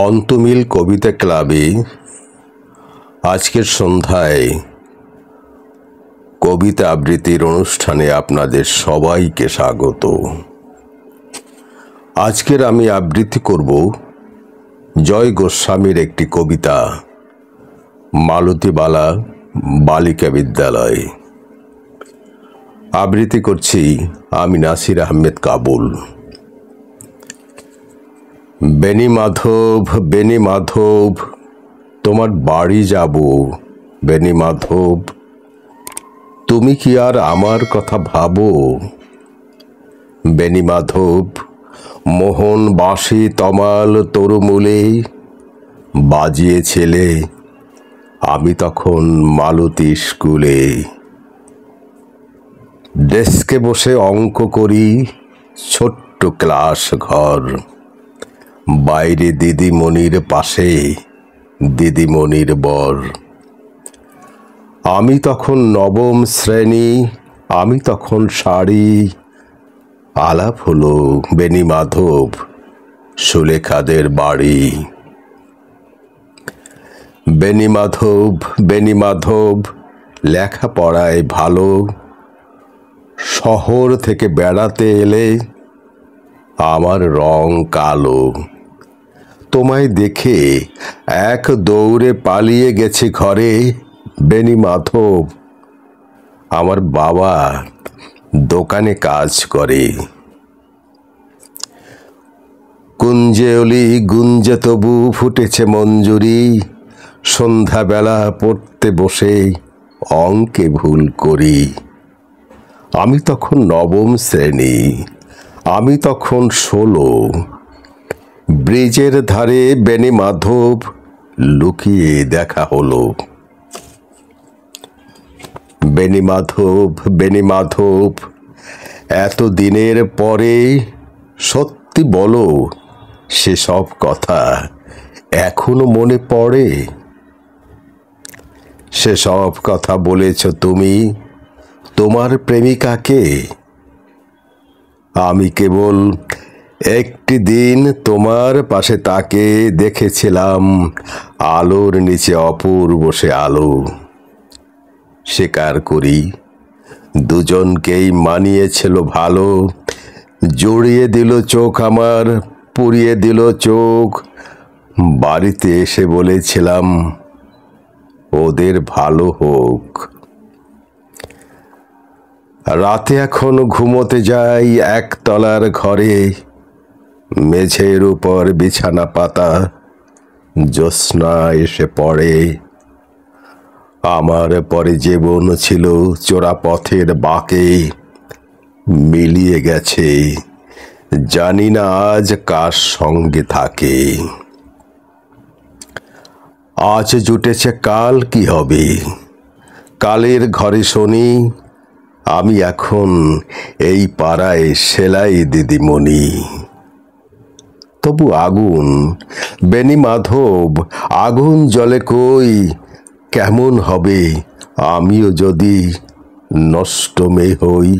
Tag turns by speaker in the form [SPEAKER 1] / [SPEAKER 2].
[SPEAKER 1] অন্তমিল কবিতা ক্লাবে আজকের সন্ধ্যায় কবিতা আবৃত্তির অনুষ্ঠানে আপনাদের সবাইকে স্বাগত। আজকের আমি আবৃত্তি করব জয় গোস্বামীর একটি কবিতা, মালতীবালা বালিকা বিদ্যালয়। আবৃত্তি করছি আমি নাসির আহমেদ কাবুল। বেনি মাধব, বেনি মাধব, তোমার বাড়ি যাব। বেনি মাধব, তুমি কি আর আমার কথা ভাবো? বেনি মাধব, মোহন বাঁশি তমাল তরুমূলে বাজিয়েছিলে, আমি তখন মালতী স্কুলে। ডেস্কে বসে অঙ্ক করি, ছোট্ট ক্লাস ঘর, বাইরে দিদিমণির পাশে দিদিমণির বর। আমি তখন নবম শ্রেণী, আমি তখন শাড়ি। আলাপ হলো বেনি মাধব সুলেখাদের বাড়ি। বেনি মাধব, বেনি মাধব, লেখাপড়ায় ভালো, শহর থেকে বেড়াতে এলে আমার রং কালো। তোমায় দেখে এক দৌড়ে পালিয়ে গেছে ঘরে। বেনি মাধব, আমার বাবা দোকানে কাজ করে। কুঞ্জে অলি গুঞ্জে তবু ফুটেছে মঞ্জুরি, সন্ধ্যাবেলা পড়তে বসে অঙ্কে ভুল করি। আমি তখন নবম শ্রেণী, আমি তখন 16। ব্রিজের ধারে বেনি মাধব লুকিয়ে দেখা হলো। বেনি মাধব, বেনি মাধব, এত দিনের পরে সত্যি বলো, সেসব কথা এখনো মনে পড়ে? সেসব কথা বলেছ তুমি তোমার প্রেমিকাকে। আমি কেবল একটি দিন তোমার পাশে তাকে দেখেছিলাম, আলোর নিচে অপূর্ব সে আলো। স্বীকার করি দুজনকেই মানিয়েছিল ভালো, জড়িয়ে দিল চোখ আমার, পুড়িয়ে দিল চোখ। বাড়িতে এসে বলেছিলাম ওদের ভালো হোক। রাতে এখন ঘুমোতে যাই একতলার ঘরে, মেঝের উপর বিছানা পাতা, জ্যোৎস্না এসে পড়ে। আমার পরে জীবন ছিল চোরা পথের বাঁকে, মিলিয়ে গেছে জানি না আজ কার সঙ্গে থাকে। আজ জুটেছে কাল কি হবে, কালের ঘরে শনি। আমি এখন এই পাড়ায় সেলাই দিদিমণি। তবু আগুন, বেনি মাধব, আগুন জ্বলে কই? কেমন হবে আমিও যদি নষ্ট মেয়ে হই?